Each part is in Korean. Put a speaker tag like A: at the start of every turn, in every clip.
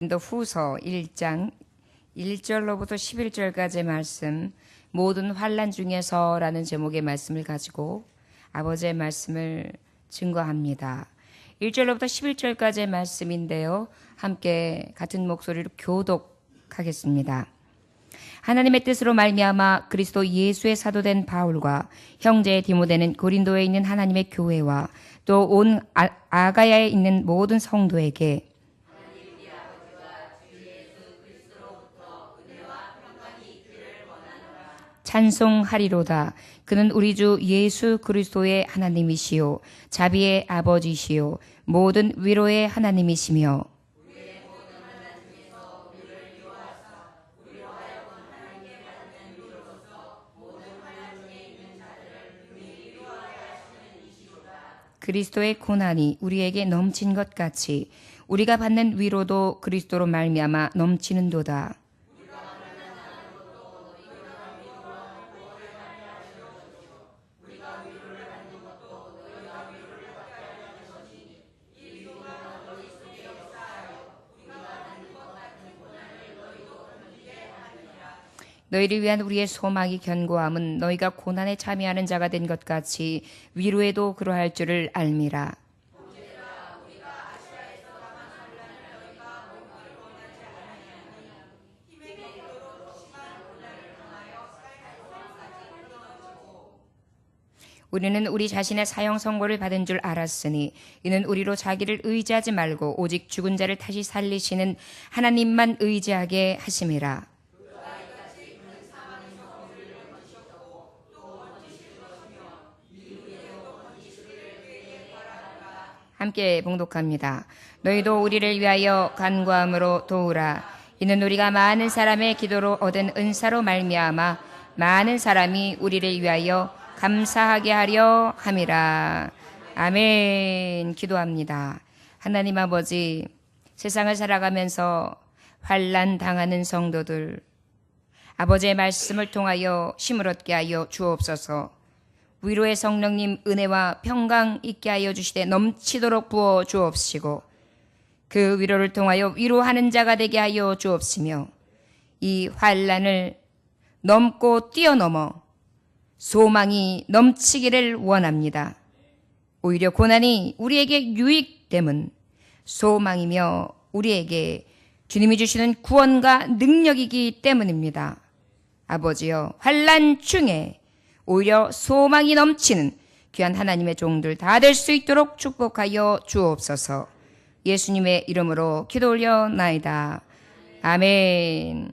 A: 고린도후서 1장 1절로부터 11절까지의 말씀, 모든 환난 중에서라는 제목의 말씀을 가지고 아버지의 말씀을 증거합니다. 1절로부터 11절까지의 말씀인데요. 함께 같은 목소리로 교독하겠습니다. 하나님의 뜻으로 말미암아 그리스도 예수의 사도된 바울과 형제 디모데는 고린도에 있는 하나님의 교회와 또 온 아가야에 있는 모든 성도에게 찬송하리로다. 그는 우리 주 예수 그리스도의 하나님이시요 자비의 아버지시요 모든 위로의 하나님이시며 그리스도의 고난이 우리에게 넘친 것 같이 우리가 받는 위로도 그리스도로 말미암아 넘치는도다. 너희를 위한 우리의 소망이 견고함은 너희가 고난에 참여하는 자가 된 것 같이 위로에도 그러할 줄을 알미라. 우리는 우리 자신의 사형 선고를 받은 줄 알았으니 이는 우리로 자기를 의지하지 말고 오직 죽은 자를 다시 살리시는 하나님만 의지하게 하심이라. 함께 봉독합니다. 너희도 우리를 위하여 간구함으로 도우라. 이는 우리가 많은 사람의 기도로 얻은 은사로 말미암아 많은 사람이 우리를 위하여 감사하게 하려 함이라. 아멘. 기도합니다. 하나님 아버지, 세상을 살아가면서 환난 당하는 성도들, 아버지의 말씀을 통하여 힘을 얻게 하여 주옵소서. 위로의 성령님 은혜와 평강 있게 하여 주시되 넘치도록 부어 주옵시고 그 위로를 통하여 위로하는 자가 되게 하여 주옵시며 이 환난을 넘고 뛰어넘어 소망이 넘치기를 원합니다. 오히려 고난이 우리에게 유익됨은 소망이며 우리에게 주님이 주시는 구원과 능력이기 때문입니다. 아버지여, 환난 중에 오히려 소망이 넘치는 귀한 하나님의 종들 다 될 수 있도록 축복하여 주옵소서. 예수님의 이름으로 기도 올려나이다. 아멘.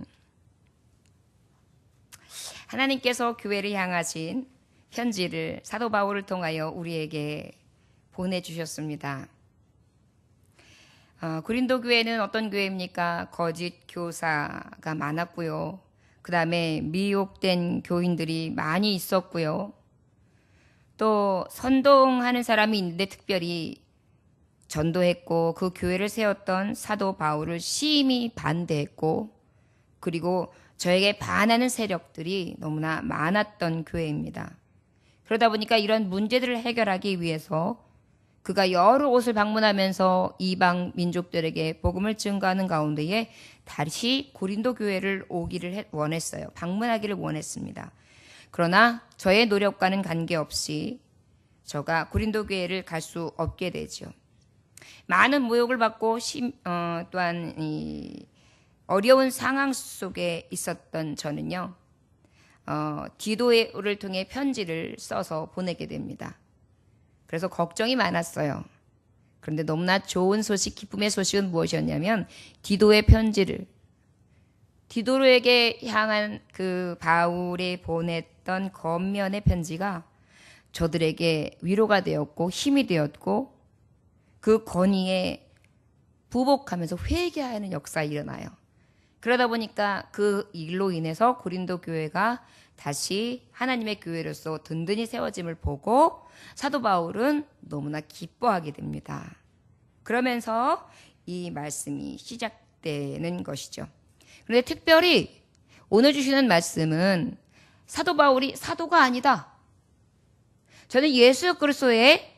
A: 하나님께서 교회를 향하신 편지를 사도 바울을 통하여 우리에게 보내주셨습니다. 고린도 교회는 어떤 교회입니까? 거짓 교사가 많았고요. 그 다음에 미혹된 교인들이 많이 있었고요. 또 선동하는 사람이 있는데 특별히 전도했고 그 교회를 세웠던 사도 바울을 심히 반대했고 그리고 저에게 반하는 세력들이 너무나 많았던 교회입니다. 그러다 보니까 이런 문제들을 해결하기 위해서 그가 여러 곳을 방문하면서 이방 민족들에게 복음을 증거하는 가운데에 다시 고린도 교회를 오기를 원했어요. 방문하기를 원했습니다. 그러나 저의 노력과는 관계없이 저가 고린도 교회를 갈 수 없게 되죠. 많은 모욕을 받고 또한 어려운 상황 속에 있었던 저는요. 디도를 통해 편지를 써서 보내게 됩니다. 그래서 걱정이 많았어요. 그런데 너무나 좋은 소식, 기쁨의 소식은 무엇이었냐면 디도의 편지를 디도에게 향한 그 바울이 보냈던 겉면의 편지가 저들에게 위로가 되었고 힘이 되었고 그 권위에 부복하면서 회개하는 역사가 일어나요. 그러다 보니까 그 일로 인해서 고린도 교회가 다시 하나님의 교회로서 든든히 세워짐을 보고 사도 바울은 너무나 기뻐하게 됩니다. 그러면서 이 말씀이 시작되는 것이죠. 그런데 특별히 오늘 주시는 말씀은 사도 바울이 사도가 아니다. 저는 예수 그리스도의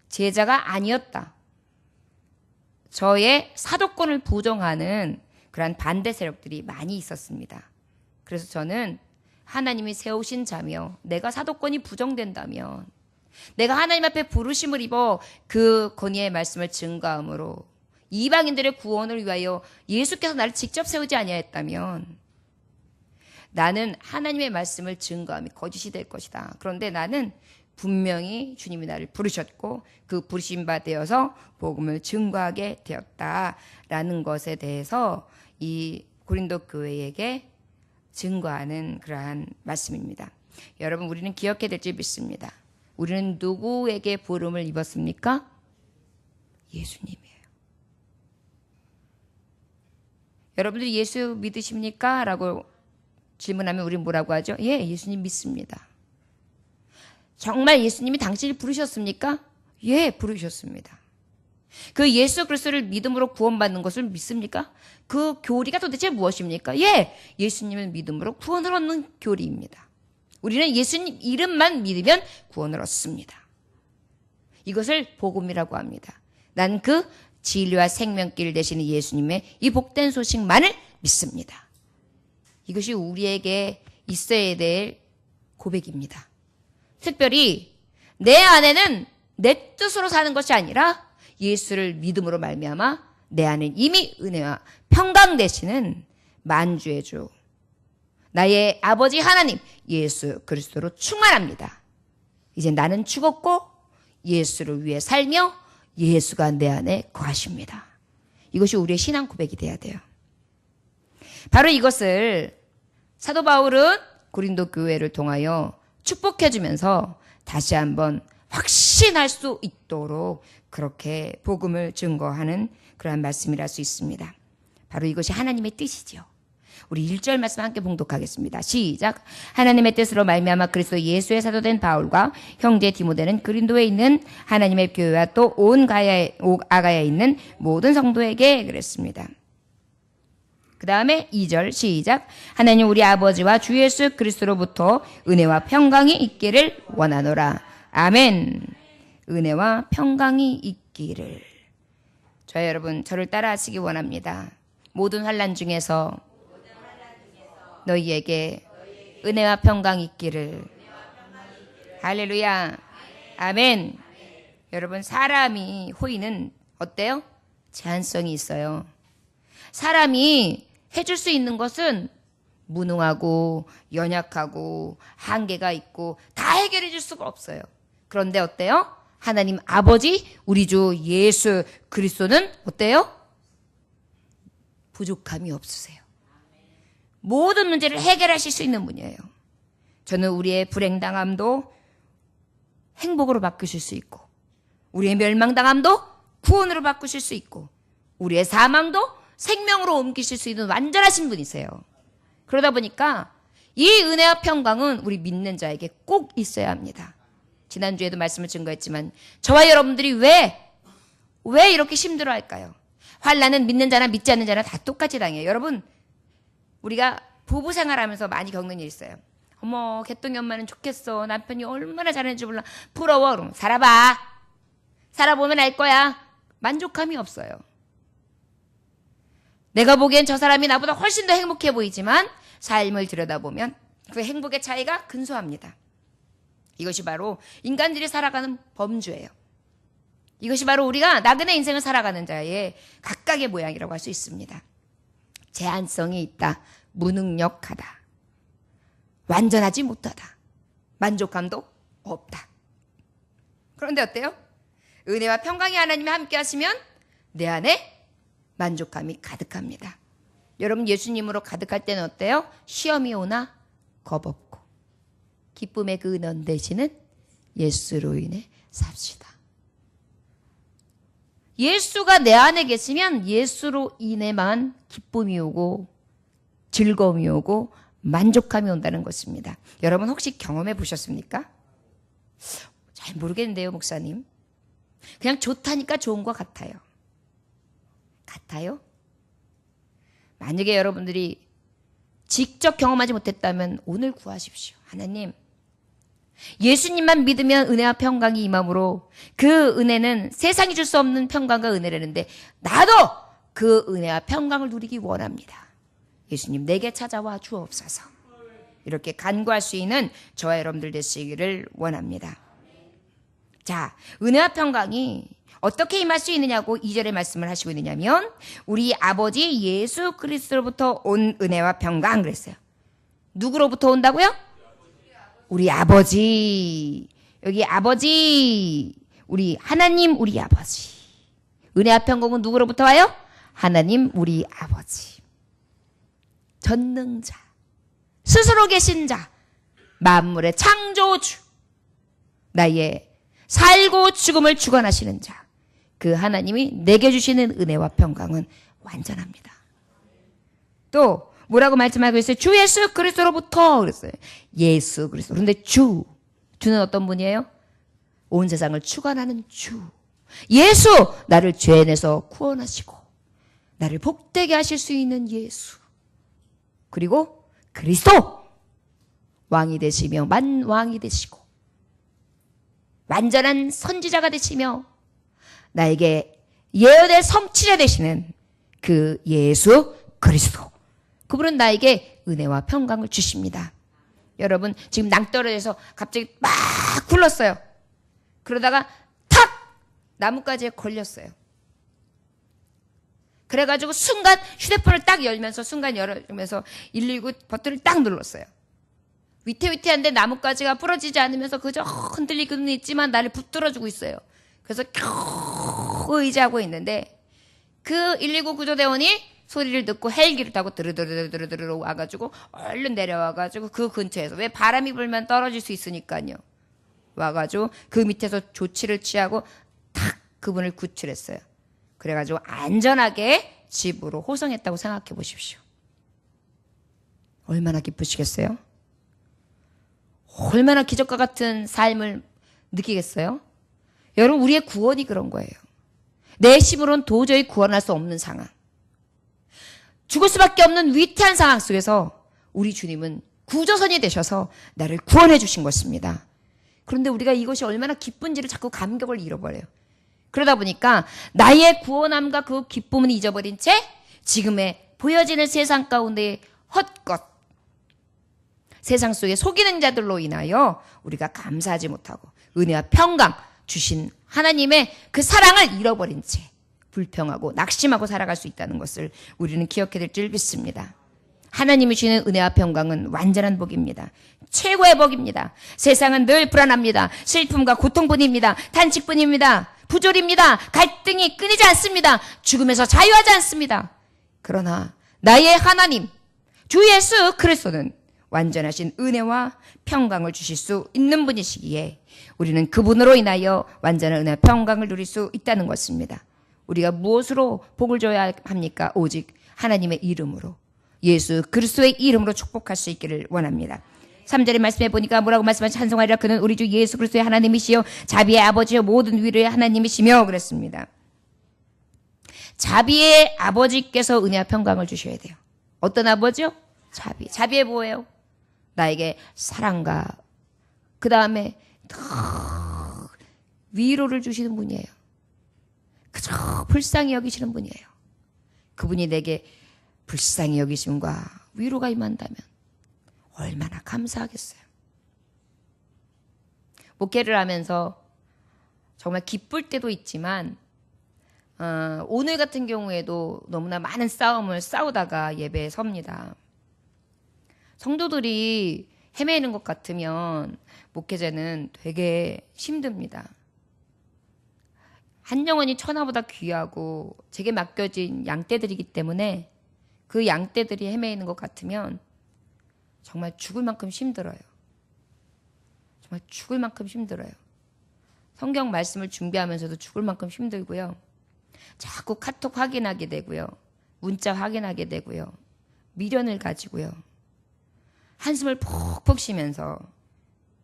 A: 제자가 아니었다. 저의 사도권을 부정하는 그러한 반대 세력들이 많이 있었습니다. 그래서 저는 하나님이 세우신 자며 내가 사도권이 부정된다면 내가 하나님 앞에 부르심을 입어 그 권위의 말씀을 증거함으로 이방인들의 구원을 위하여 예수께서 나를 직접 세우지 아니하였다면 나는 하나님의 말씀을 증거함이 거짓이 될 것이다. 그런데 나는 분명히 주님이 나를 부르셨고 그 부르심 바 되어서 복음을 증거하게 되었다라는 것에 대해서 이 고린도 교회에게 증거하는 그러한 말씀입니다. 여러분, 우리는 기억해야 될 줄 믿습니다. 우리는 누구에게 부름을 입었습니까? 예수님이에요. 여러분들이 예수 믿으십니까? 라고 질문하면 우리는 뭐라고 하죠? 예, 예수님 믿습니다. 정말 예수님이 당신을 부르셨습니까? 예, 부르셨습니다. 그 예수 그리스도를 믿음으로 구원받는 것을 믿습니까? 그 교리가 도대체 무엇입니까? 예, 예수님을 믿음으로 구원을 얻는 교리입니다. 우리는 예수님 이름만 믿으면 구원을 얻습니다. 이것을 복음이라고 합니다. 난 그 진리와 생명길 되시는 예수님의 이 복된 소식만을 믿습니다. 이것이 우리에게 있어야 될 고백입니다. 특별히 내 안에는 내 뜻으로 사는 것이 아니라 예수를 믿음으로 말미암아 내 안에 이미 은혜와 평강 되시는 만주의 주 나의 아버지 하나님 예수 그리스도로 충만합니다. 이제 나는 죽었고 예수를 위해 살며 예수가 내 안에 거하십니다. 이것이 우리의 신앙 고백이 돼야 돼요. 바로 이것을 사도 바울은 고린도 교회를 통하여 축복해주면서 다시 한번 확신할 수 있도록 그렇게 복음을 증거하는 그러한 말씀이라 할 수 있습니다. 바로 이것이 하나님의 뜻이죠. 우리 1절 말씀 함께 봉독하겠습니다. 시작. 하나님의 뜻으로 말미암아 그리스도 예수의 사도된 바울과 형제 디모데는 그린도에 있는 하나님의 교회와 또 온 아가야에 있는 모든 성도에게 그랬습니다. 그 다음에 2절 시작. 하나님 우리 아버지와 주 예수 그리스도로부터 은혜와 평강이 있기를 원하노라. 아멘. 은혜와 평강이 있기를. 저희 여러분, 저를 따라하시기 원합니다. 모든 환난 중에서 너희에게 은혜와 평강이 있기를. 할렐루야. 아멘. 여러분, 사람이 호의는 어때요? 제한성이 있어요. 사람이 해줄 수 있는 것은 무능하고 연약하고 한계가 있고 다 해결해 줄 수가 없어요. 그런데 어때요? 하나님 아버지 우리 주 예수 그리스도는 어때요? 부족함이 없으세요. 모든 문제를 해결하실 수 있는 분이에요. 저는 우리의 불행당함도 행복으로 바꾸실 수 있고 우리의 멸망당함도 구원으로 바꾸실 수 있고 우리의 사망도 생명으로 옮기실 수 있는 완전하신 분이세요. 그러다 보니까 이 은혜와 평강은 우리 믿는 자에게 꼭 있어야 합니다. 지난주에도 말씀을 증거했지만 저와 여러분들이 왜 이렇게 힘들어할까요? 환난은 믿는 자나 믿지 않는 자나 다 똑같이 당해요. 여러분, 우리가 부부 생활하면서 많이 겪는 일이 있어요. 어머, 개똥이 엄마는 좋겠어. 남편이 얼마나 잘하는지 몰라. 부러워. 그럼 살아봐. 살아보면 알 거야. 만족감이 없어요. 내가 보기엔 저 사람이 나보다 훨씬 더 행복해 보이지만 삶을 들여다보면 그 행복의 차이가 근소합니다. 이것이 바로 인간들이 살아가는 범주예요. 이것이 바로 우리가 나그네 인생을 살아가는 자의 각각의 모양이라고 할 수 있습니다. 제한성이 있다. 무능력하다. 완전하지 못하다. 만족감도 없다. 그런데 어때요? 은혜와 평강이 하나님이 함께 하시면 내 안에 만족감이 가득합니다. 여러분, 예수님으로 가득할 때는 어때요? 시험이 오나 겁없고 기쁨의 그 넌 되시는 예수로 인해 삽시다. 예수가 내 안에 계시면 예수로 인해만 기쁨이 오고 즐거움이 오고 만족감이 온다는 것입니다. 여러분 혹시 경험해 보셨습니까? 잘 모르겠는데요, 목사님. 그냥 좋다니까 좋은 것 같아요. 같아요? 만약에 여러분들이 직접 경험하지 못했다면 오늘 구하십시오. 하나님, 예수님만 믿으면 은혜와 평강이 임함으로 그 은혜는 세상이 줄 수 없는 평강과 은혜라는데 나도 그 은혜와 평강을 누리기 원합니다. 예수님 내게 찾아와 주옵소서. 이렇게 간구할 수 있는 저와 여러분들 되시기를 원합니다. 자, 은혜와 평강이 어떻게 임할 수 있느냐고 2절에 말씀을 하시고 있느냐면 우리 아버지 예수 그리스도로부터 온 은혜와 평강 그랬어요. 누구로부터 온다고요? 우리 아버지. 여기 아버지. 우리 하나님 우리 아버지. 은혜와 평강은 누구로부터 와요? 하나님 우리 아버지. 전능자. 스스로 계신 자. 만물의 창조주. 나의 살고 죽음을 주관하시는 자. 그 하나님이 내게 주시는 은혜와 평강은 완전합니다. 또 뭐라고 말씀하고 있어요? 주 예수 그리스도로부터 그랬어요. 예수 그리스도. 그런데 주는 어떤 분이에요? 온 세상을 주관하는 주. 예수 나를 죄에서 구원하시고 나를 복되게 하실 수 있는 예수. 그리고 그리스도 왕이 되시며 만왕이 되시고 완전한 선지자가 되시며 나에게 예언의 성취자 되시는 그 예수 그리스도. 그분은 나에게 은혜와 평강을 주십니다. 여러분 지금 낭떠러지에서 갑자기 막 굴렀어요. 그러다가 탁 나뭇가지에 걸렸어요. 그래가지고 순간 휴대폰을 딱 열면서 순간 열면서 119 버튼을 딱 눌렀어요. 위태위태한데 나뭇가지가 부러지지 않으면서 그저 흔들리고는 있지만 나를 붙들어주고 있어요. 그래서 겨우 의지하고 있는데 그 119 구조대원이 소리를 듣고 헬기를 타고 드르르르르르 와가지고 얼른 내려와가지고 그 근처에서 왜 바람이 불면 떨어질 수 있으니까요. 와가지고 그 밑에서 조치를 취하고 탁 그분을 구출했어요. 그래가지고 안전하게 집으로 호송했다고 생각해 보십시오. 얼마나 기쁘시겠어요? 얼마나 기적과 같은 삶을 느끼겠어요? 여러분 우리의 구원이 그런 거예요. 내 힘으로는 도저히 구원할 수 없는 상황. 죽을 수밖에 없는 위태한 상황 속에서 우리 주님은 구조선이 되셔서 나를 구원해 주신 것입니다. 그런데 우리가 이것이 얼마나 기쁜지를 자꾸 감격을 잃어버려요. 그러다 보니까 나의 구원함과 그 기쁨은 잊어버린 채 지금의 보여지는 세상 가운데 헛것, 세상 속에 속이는 자들로 인하여 우리가 감사하지 못하고 은혜와 평강 주신 하나님의 그 사랑을 잃어버린 채 불평하고 낙심하고 살아갈 수 있다는 것을 우리는 기억해야 될 줄 믿습니다. 하나님이 주시는 은혜와 평강은 완전한 복입니다. 최고의 복입니다. 세상은 늘 불안합니다. 슬픔과 고통뿐입니다. 탄식뿐입니다. 부조리입니다. 갈등이 끊이지 않습니다. 죽음에서 자유하지 않습니다. 그러나 나의 하나님 주 예수 그리스도는 완전하신 은혜와 평강을 주실 수 있는 분이시기에 우리는 그분으로 인하여 완전한 은혜와 평강을 누릴 수 있다는 것입니다. 우리가 무엇으로 복을 줘야 합니까? 오직 하나님의 이름으로 예수 그리스도의 이름으로 축복할 수 있기를 원합니다. 3절에 말씀해 보니까 뭐라고 말씀하시 찬송하리라 그는 우리 주 예수 그리스도의 하나님이시요 자비의 아버지요 모든 위로의 하나님이시며 그랬습니다. 자비의 아버지께서 은혜와 평강을 주셔야 돼요. 어떤 아버지요? 자비의 뭐예요? 나에게 사랑과 그 다음에 위로를 주시는 분이에요. 그저 불쌍히 여기시는 분이에요. 그분이 내게 불쌍히 여기심과 위로가 임한다면 얼마나 감사하겠어요. 목회를 하면서 정말 기쁠 때도 있지만 오늘 같은 경우에도 너무나 많은 싸움을 싸우다가 예배에 섭니다. 성도들이 헤매는 것 같으면 목회자는 되게 힘듭니다. 한 영혼이 천하보다 귀하고 제게 맡겨진 양떼들이기 때문에 그 양떼들이 헤매는 것 같으면 정말 죽을 만큼 힘들어요. 정말 죽을 만큼 힘들어요. 성경 말씀을 준비하면서도 죽을 만큼 힘들고요. 자꾸 카톡 확인하게 되고요. 문자 확인하게 되고요. 미련을 가지고요. 한숨을 푹푹 쉬면서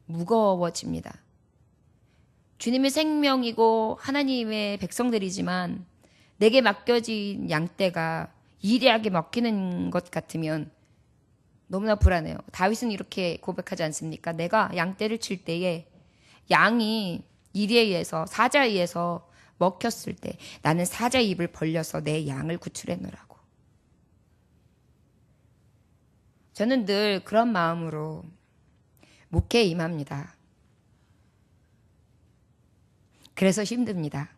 A: 무거워집니다. 주님의 생명이고 하나님의 백성들이지만 내게 맡겨진 양떼가 이리하게 먹히는 것 같으면 너무나 불안해요. 다윗은 이렇게 고백하지 않습니까? 내가 양떼를 칠 때에 양이 이리에 의해서 사자에 의해서 먹혔을 때 나는 사자의 입을 벌려서 내 양을 구출해 놓으라고. 저는 늘 그런 마음으로 목회에 임합니다. 그래서 힘듭니다.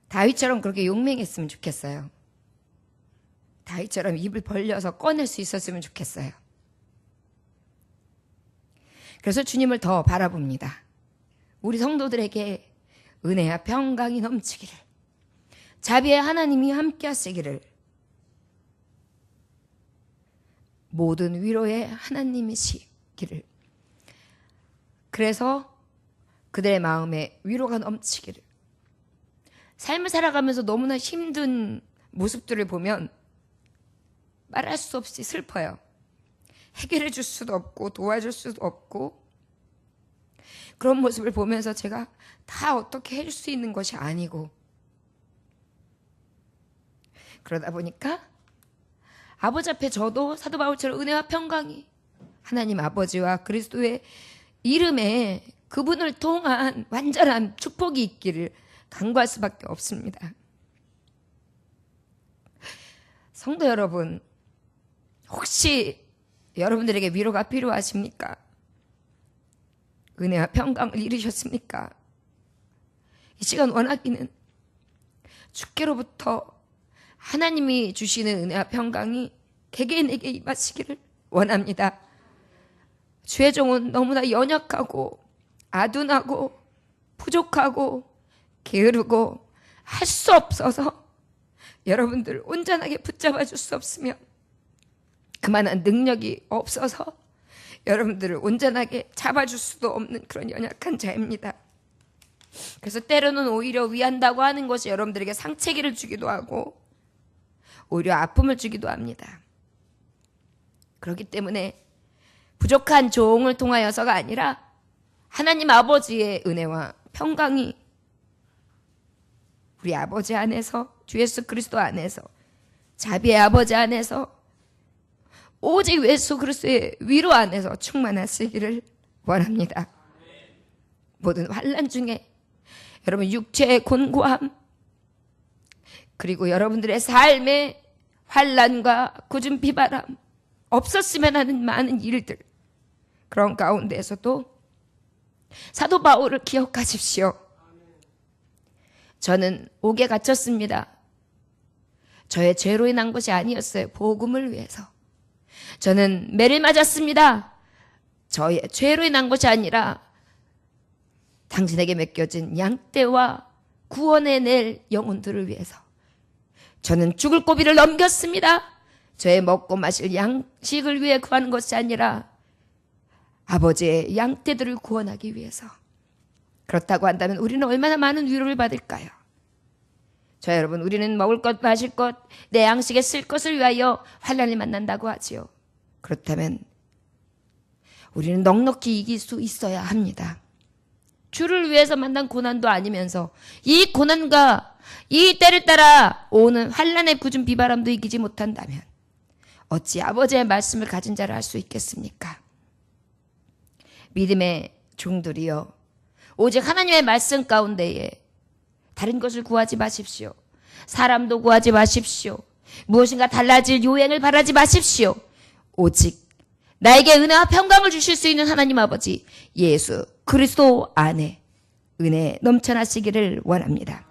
A: 다윗처럼 그렇게 용맹했으면 좋겠어요. 다윗처럼 입을 벌려서 꺼낼 수 있었으면 좋겠어요. 그래서 주님을 더 바라봅니다. 우리 성도들에게 은혜와 평강이 넘치기를, 자비의 하나님이 함께 하시기를, 모든 위로의 하나님이시기를, 그래서 그들의 마음에 위로가 넘치기를. 삶을 살아가면서 너무나 힘든 모습들을 보면 말할 수 없이 슬퍼요. 해결해 줄 수도 없고 도와줄 수도 없고, 그런 모습을 보면서 제가 다 어떻게 해줄 수 있는 것이 아니고, 그러다 보니까 아버지 앞에 저도 사도 바울처럼 은혜와 평강이 하나님 아버지와 그리스도의 이름에 그분을 통한 완전한 축복이 있기를 간구할 수밖에 없습니다. 성도 여러분, 혹시 여러분들에게 위로가 필요하십니까? 은혜와 평강을 잃으셨습니까? 이 시간 원하기는 주께로부터 하나님이 주시는 은혜와 평강이 개개인에게 임하시기를 원합니다. 주의 종은 너무나 연약하고 아둔하고 부족하고 게으르고 할 수 없어서 여러분들 온전하게 붙잡아 줄 수 없으며, 그만한 능력이 없어서 여러분들을 온전하게 잡아줄 수도 없는 그런 연약한 자입니다. 그래서 때로는 오히려 위한다고 하는 것이 여러분들에게 상처기를 주기도 하고 오히려 아픔을 주기도 합니다. 그렇기 때문에 부족한 종을 통하여서가 아니라 하나님 아버지의 은혜와 평강이 우리 아버지 안에서, 주 예수 그리스도 안에서, 자비의 아버지 안에서, 오직 예수 그리스도의 위로 안에서 충만하시기를 원합니다. 모든 환난 중에 여러분 육체의 곤고함, 그리고 여러분들의 삶의 환난과 굳은 비바람, 없었으면 하는 많은 일들, 그런 가운데에서도 사도 바울을 기억하십시오. 저는 옥에 갇혔습니다. 저의 죄로 인한 것이 아니었어요. 복음을 위해서. 저는 매를 맞았습니다. 저의 죄로 인한 것이 아니라 당신에게 맡겨진 양떼와 구원해낼 영혼들을 위해서. 저는 죽을 고비를 넘겼습니다. 저의 먹고 마실 양식을 위해 구하는 것이 아니라 아버지의 양떼들을 구원하기 위해서. 그렇다고 한다면 우리는 얼마나 많은 위로를 받을까요? 저 여러분, 우리는 먹을 것, 마실 것, 내 양식에 쓸 것을 위하여 환난을 만난다고 하지요. 그렇다면 우리는 넉넉히 이길 수 있어야 합니다. 주를 위해서 만난 고난도 아니면서 이 고난과 이 때를 따라 오는 환난의 굳은 비바람도 이기지 못한다면 어찌 아버지의 말씀을 가진 자를 할 수 있겠습니까? 믿음의 종들이여, 오직 하나님의 말씀 가운데에 다른 것을 구하지 마십시오. 사람도 구하지 마십시오. 무엇인가 달라질 요행을 바라지 마십시오. 오직 나에게 은혜와 평강을 주실 수 있는 하나님 아버지 예수 그리스도 안에 은혜 넘쳐나시기를 원합니다.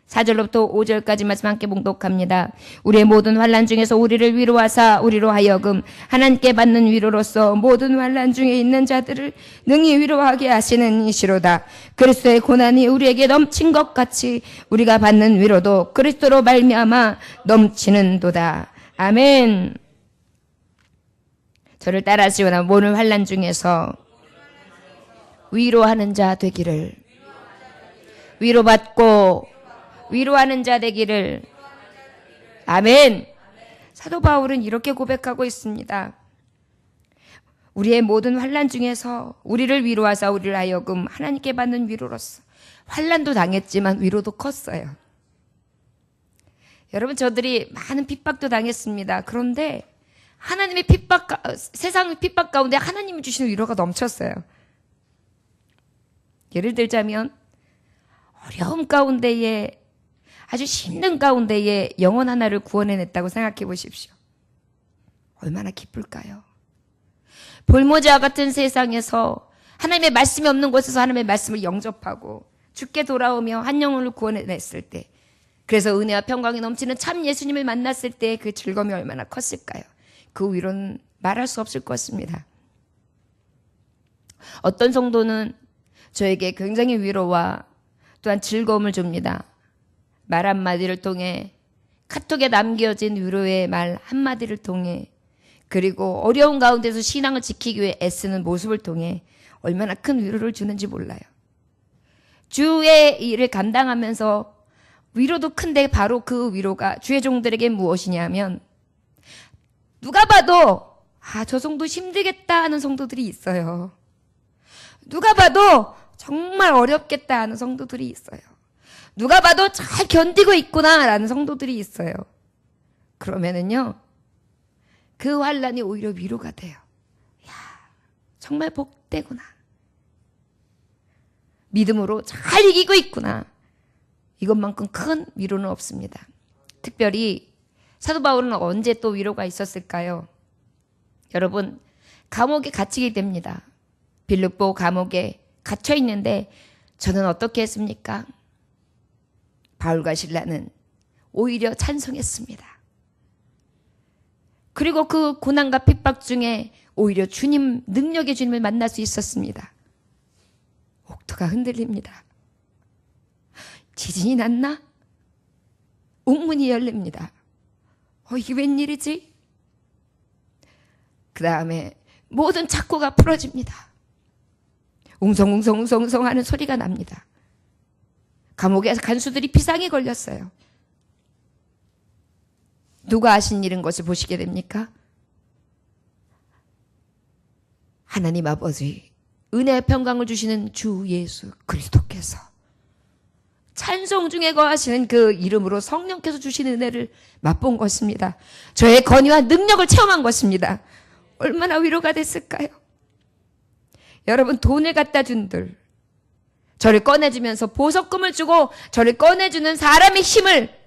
A: 4절로부터 5절까지 말씀 함께 봉독합니다. 우리의 모든 환난 중에서 우리를 위로하사 우리로 하여금 하나님께 받는 위로로서 모든 환난 중에 있는 자들을 능히 위로하게 하시는 이시로다. 그리스도의 고난이 우리에게 넘친 것 같이 우리가 받는 위로도 그리스도로 말미암아 넘치는도다. 아멘. 저를 따라하시오나 모든 환난 중에서 위로하는 자 되기를, 위로받고 위로하는 자 되기를. 아멘. 사도 바울은 이렇게 고백하고 있습니다. 우리의 모든 환난 중에서 우리를 위로하사 우리를 하여금 하나님께 받는 위로로서. 환난도 당했지만 위로도 컸어요. 여러분, 저들이 많은 핍박도 당했습니다. 그런데 하나님의 세상의 핍박 가운데 하나님이 주시는 위로가 넘쳤어요. 예를 들자면 어려움 가운데에, 아주 힘든 가운데에 영혼 하나를 구원해냈다고 생각해 보십시오. 얼마나 기쁠까요? 볼모자와 같은 세상에서 하나님의 말씀이 없는 곳에서 하나님의 말씀을 영접하고 죽게 돌아오며 한 영혼을 구원해냈을 때, 그래서 은혜와 평강이 넘치는 참 예수님을 만났을 때 그 즐거움이 얼마나 컸을까요? 그 위로는 말할 수 없을 것입니다. 어떤 성도는 저에게 굉장히 위로와 또한 즐거움을 줍니다. 말 한마디를 통해, 카톡에 남겨진 위로의 말 한마디를 통해, 그리고 어려운 가운데서 신앙을 지키기 위해 애쓰는 모습을 통해 얼마나 큰 위로를 주는지 몰라요. 주의 일을 감당하면서 위로도 큰데 바로 그 위로가 주의 종들에게 무엇이냐면, 누가 봐도 저 성도 힘들겠다 하는 성도들이 있어요. 누가 봐도 정말 어렵겠다 하는 성도들이 있어요. 누가 봐도 잘 견디고 있구나 라는 성도들이 있어요. 그러면은요, 그 환난이 오히려 위로가 돼요. 야, 정말 복되구나. 믿음으로 잘 이기고 있구나. 이것만큼 큰 위로는 없습니다. 특별히 사도 바울은 언제 또 위로가 있었을까요? 여러분, 감옥에 갇히게 됩니다. 빌립보 감옥에 갇혀 있는데 저는 어떻게 했습니까? 바울과 실라는 오히려 찬송했습니다. 그리고 그 고난과 핍박 중에 오히려 주님, 능력의 주님을 만날 수 있었습니다. 옥토가 흔들립니다. 지진이 났나? 옥문이 열립니다. 이게 웬일이지? 그 다음에 모든 착고가 풀어집니다. 웅성웅성 하는 소리가 납니다. 감옥에서 간수들이 비상이 걸렸어요. 누가 하신 일인 것을 보시게 됩니까? 하나님 아버지, 은혜의 평강을 주시는 주 예수 그리스도께서 찬송 중에 거하시는 그 이름으로 성령께서 주시는 은혜를 맛본 것입니다. 저의 권위와 능력을 체험한 것입니다. 얼마나 위로가 됐을까요? 여러분, 돈을 갖다 준들, 저를 꺼내주면서 보석금을 주고 저를 꺼내주는 사람의 힘을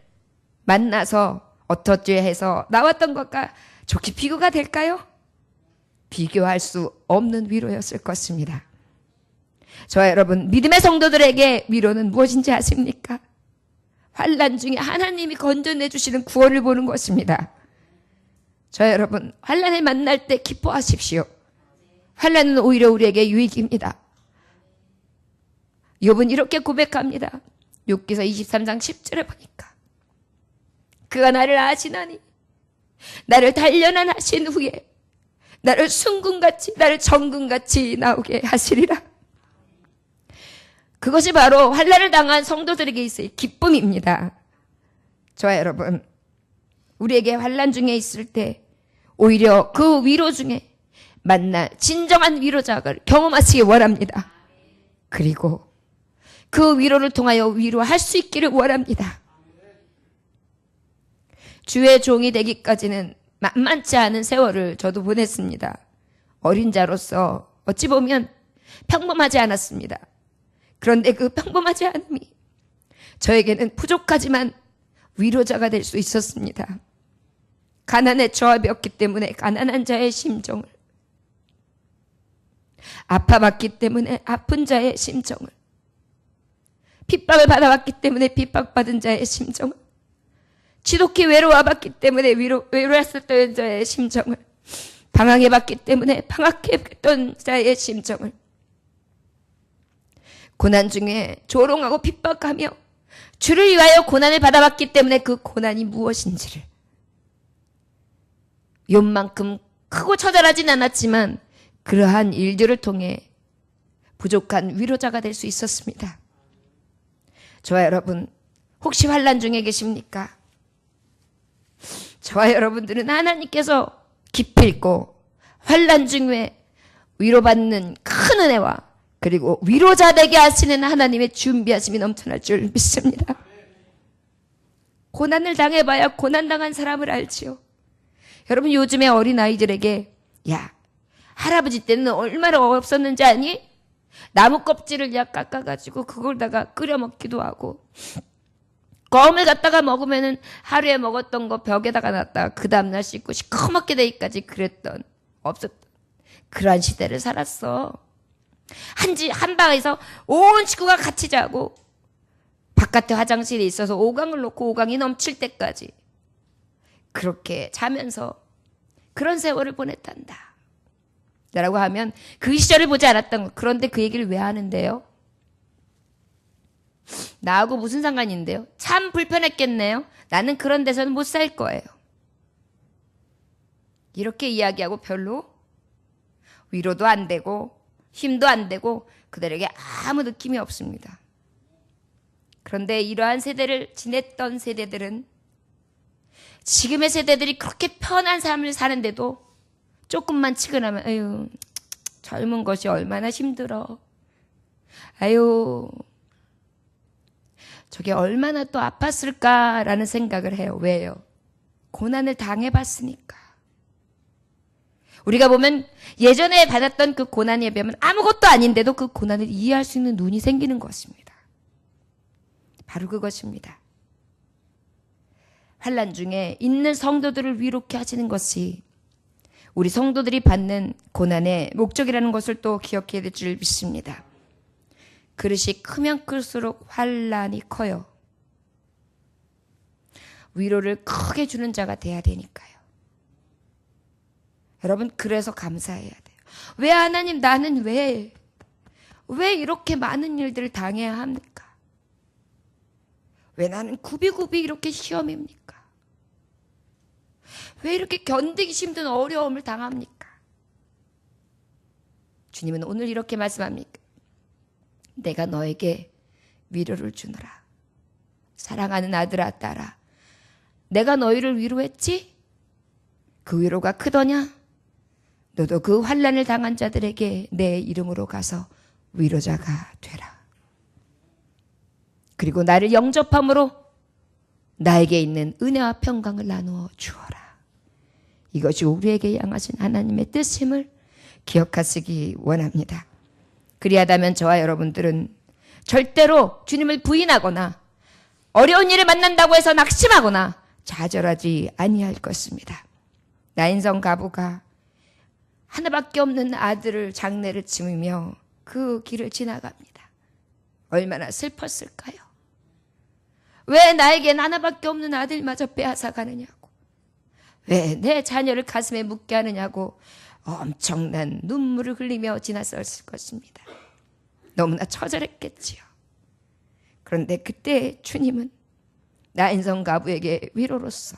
A: 만나서 어떻게 해서 나왔던 것과 좋게 비교가 될까요? 비교할 수 없는 위로였을 것입니다. 저와 여러분, 믿음의 성도들에게 위로는 무엇인지 아십니까? 환난 중에 하나님이 건져내 주시는 구원을 보는 것입니다. 저와 여러분, 환난을 만날 때 기뻐하십시오. 환난은 오히려 우리에게 유익입니다. 욥은 이렇게 고백합니다. 욥기서 23장 10절에 보니까, 그가 나를 아시나니 나를 단련하신 후에 나를 순금같이, 나를 정금같이 나오게 하시리라. 그것이 바로 환난을 당한 성도들에게 있을 기쁨입니다. 저와 여러분, 우리에게 환난 중에 있을 때 오히려 그 위로 중에 만날 진정한 위로자를 경험하시기 원합니다. 그리고 그 위로를 통하여 위로할 수 있기를 원합니다. 주의 종이 되기까지는 만만치 않은 세월을 저도 보냈습니다. 어린 자로서 어찌 보면 평범하지 않았습니다. 그런데 그 평범하지 않음이 저에게는 부족하지만 위로자가 될 수 있었습니다. 가난에 처하였기 때문에 가난한 자의 심정을, 아파봤기 때문에 아픈 자의 심정을, 핍박을 받아왔기 때문에 핍박받은 자의 심정을, 지독히 외로워봤기 때문에 외로웠었던 자의 심정을, 방황해봤기 때문에 방황했던 자의 심정을, 고난 중에 조롱하고 핍박하며 주를 위하여 고난을 받아봤기 때문에 그 고난이 무엇인지를, 욥만큼 크고 처절하진 않았지만 그러한 일들을 통해 부족한 위로자가 될 수 있었습니다. 저와 여러분, 혹시 환난 중에 계십니까? 저와 여러분들은 하나님께서 깊이 있고 환난 중에 위로받는 큰 은혜와 그리고 위로자 되게 하시는 하나님의 준비하심이 넘쳐날 줄 믿습니다. 고난을 당해봐야 고난당한 사람을 알지요. 여러분, 요즘에 어린아이들에게 야, 할아버지 때는 얼마나 없었는지 아니? 나무 껍질을 약 깎아가지고 그걸다가 끓여 먹기도 하고, 껌을 갖다가 먹으면은 하루에 먹었던 거 벽에다가 놨다가 그 다음날 씻고 시커멓게 되기까지 그랬던, 없었던 그러한 시대를 살았어. 한 방에서 온 식구가 같이 자고 바깥에 화장실에 있어서 오강을 놓고 오강이 넘칠 때까지 그렇게 자면서 그런 세월을 보냈단다 라고 하면 그 시절을 보지 않았던 거. 그런데 그 얘기를 왜 하는데요? 나하고 무슨 상관인데요? 참 불편했겠네요. 나는 그런 데서는 못 살 거예요. 이렇게 이야기하고 별로 위로도 안 되고 힘도 안 되고 그들에게 아무 느낌이 없습니다. 그런데 이러한 세대를 지냈던 세대들은 지금의 세대들이 그렇게 편한 삶을 사는데도 조금만 치근하면 아유, 젊은 것이 얼마나 힘들어. 아유, 저게 얼마나 또 아팠을까라는 생각을 해요. 왜요? 고난을 당해봤으니까. 우리가 보면 예전에 받았던 그 고난에 비하면 아무것도 아닌데도 그 고난을 이해할 수 있는 눈이 생기는 것입니다. 바로 그것입니다. 환난 중에 있는 성도들을 위롭게 하시는 것이 우리 성도들이 받는 고난의 목적이라는 것을 또 기억해야 될 줄 믿습니다. 그릇이 크면 클수록 환난이 커요. 위로를 크게 주는 자가 돼야 되니까요. 여러분, 그래서 감사해야 돼요. 왜 하나님, 나는 왜 이렇게 많은 일들을 당해야 합니까? 왜 나는 굽이굽이 이렇게 시험입니까? 왜 이렇게 견디기 힘든 어려움을 당합니까? 주님은 오늘 이렇게 말씀합니까? 내가 너에게 위로를 주노라. 사랑하는 아들아, 딸아, 내가 너희를 위로했지? 그 위로가 크더냐? 너도 그 환난을 당한 자들에게 내 이름으로 가서 위로자가 되라. 그리고 나를 영접함으로 나에게 있는 은혜와 평강을 나누어 주어라. 이것이 우리에게 향하신 하나님의 뜻임을 기억하시기 원합니다. 그리하다면 저와 여러분들은 절대로 주님을 부인하거나 어려운 일을 만난다고 해서 낙심하거나 좌절하지 아니할 것입니다. 나인성 가부가 하나밖에 없는 아들을 장례를 치르며 그 길을 지나갑니다. 얼마나 슬펐을까요? 왜 나에겐 하나밖에 없는 아들마저 빼앗아 가느냐고, 왜 내 자녀를 가슴에 묻게 하느냐고 엄청난 눈물을 흘리며 지나섰을 것입니다. 너무나 처절했겠지요. 그런데 그때 주님은 나인성 가부에게 위로로서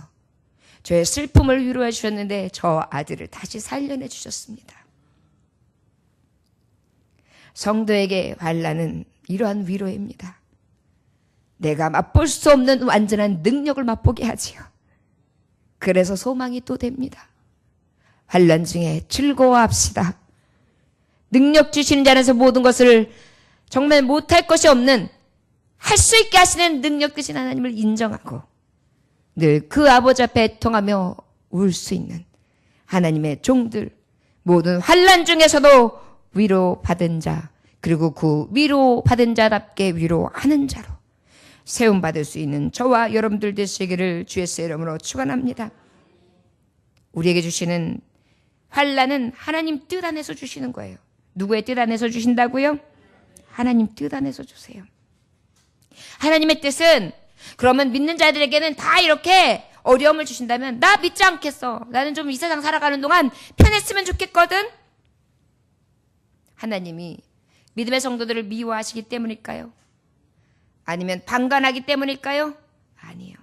A: 저의 슬픔을 위로해 주셨는데 저 아들을 다시 살려내 주셨습니다. 성도에게 환난은 이러한 위로입니다. 내가 맛볼 수 없는 완전한 능력을 맛보게 하지요. 그래서 소망이 또 됩니다. 환난 중에 즐거워합시다. 능력 주시는 자 안에서 모든 것을 정말 못할 것이 없는, 할 수 있게 하시는 능력 되신 하나님을 인정하고 늘 그 아버지 앞에 애통하며 울 수 있는 하나님의 종들, 모든 환난 중에서도 위로받은 자, 그리고 그 위로받은 자답게 위로하는 자로 세움받을 수 있는 저와 여러분들 되시기를 주 예수의 이름으로 축원합니다. 우리에게 주시는 환난은 하나님 뜻 안에서 주시는 거예요. 누구의 뜻 안에서 주신다고요? 하나님 뜻 안에서 주세요. 하나님의 뜻은, 그러면 믿는 자들에게는 다 이렇게 어려움을 주신다면 나 믿지 않겠어. 나는 좀 이 세상 살아가는 동안 편했으면 좋겠거든. 하나님이 믿음의 성도들을 미워하시기 때문일까요? 아니면 방관하기 때문일까요? 아니요.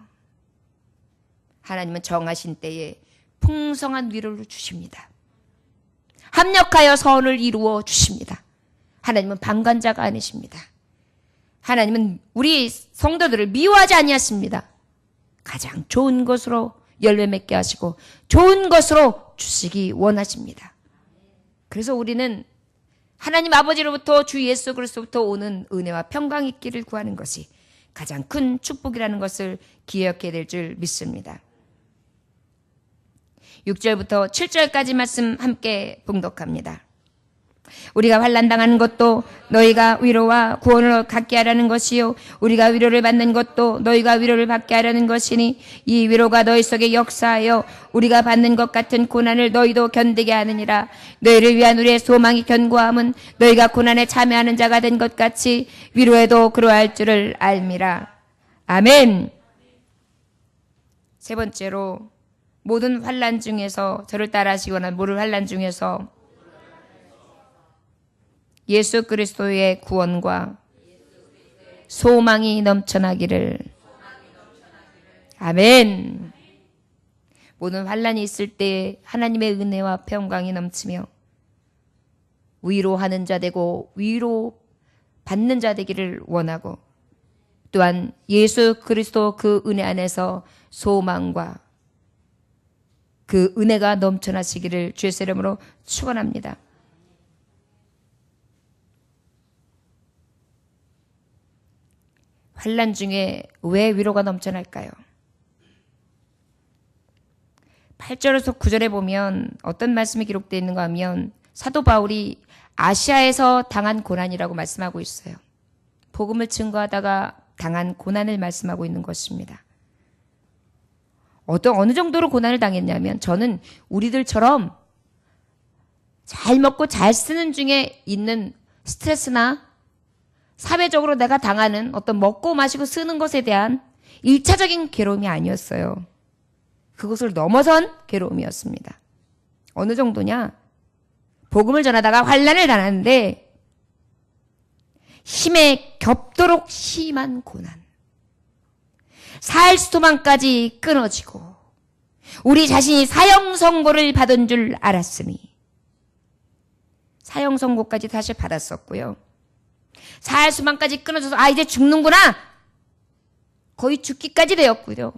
A: 하나님은 정하신 때에 풍성한 위로를 주십니다. 합력하여 선을 이루어 주십니다. 하나님은 방관자가 아니십니다. 하나님은 우리 성도들을 미워하지 아니하십니다. 가장 좋은 것으로 열매 맺게 하시고 좋은 것으로 주시기 원하십니다. 그래서 우리는 하나님 아버지로부터 주 예수 그리스도부터 오는 은혜와 평강이 있기를 구하는 것이 가장 큰 축복이라는 것을 기억해야 될 줄 믿습니다. 6절부터 7절까지 말씀 함께 봉독합니다. 우리가 환난당하는 것도 너희가 위로와 구원을 갖게 하라는 것이요 우리가 위로를 받는 것도 너희가 위로를 받게 하라는 것이니 이 위로가 너희 속에 역사하여 우리가 받는 것 같은 고난을 너희도 견디게 하느니라. 너희를 위한 우리의 소망이 견고함은 너희가 고난에 참여하는 자가 된 것 같이 위로에도 그러할 줄을 알미라. 아멘. 세 번째로 모든 환난 중에서 저를 따라하시거나 모를 환난 중에서 예수 그리스도의 구원과 소망이 넘쳐나기를. 아멘. 모든 환난이 있을 때 하나님의 은혜와 평강이 넘치며 위로하는 자 되고 위로 받는 자 되기를 원하고 또한 예수 그리스도 그 은혜 안에서 소망과 그 은혜가 넘쳐나시기를 주의 이름으로 축원합니다. 환난 중에 왜 위로가 넘쳐날까요? 8절에서 9절에 보면 어떤 말씀이 기록되어 있는가 하면 사도 바울이 아시아에서 당한 고난이라고 말씀하고 있어요. 복음을 증거하다가 당한 고난을 말씀하고 있는 것입니다. 어느 정도로 고난을 당했냐면 저는 우리들처럼 잘 먹고 잘 쓰는 중에 있는 스트레스나 사회적으로 내가 당하는 어떤 먹고 마시고 쓰는 것에 대한 1차적인 괴로움이 아니었어요. 그것을 넘어선 괴로움이었습니다. 어느 정도냐? 복음을 전하다가 환난을 당하는데 힘에 겹도록 심한 고난. 살 소망까지 끊어지고 우리 자신이 사형 선고를 받은 줄 알았으니 사형 선고까지 사실 받았었고요. 살 소망까지 끊어져서 이제 죽는구나. 거의 죽기까지 되었고요.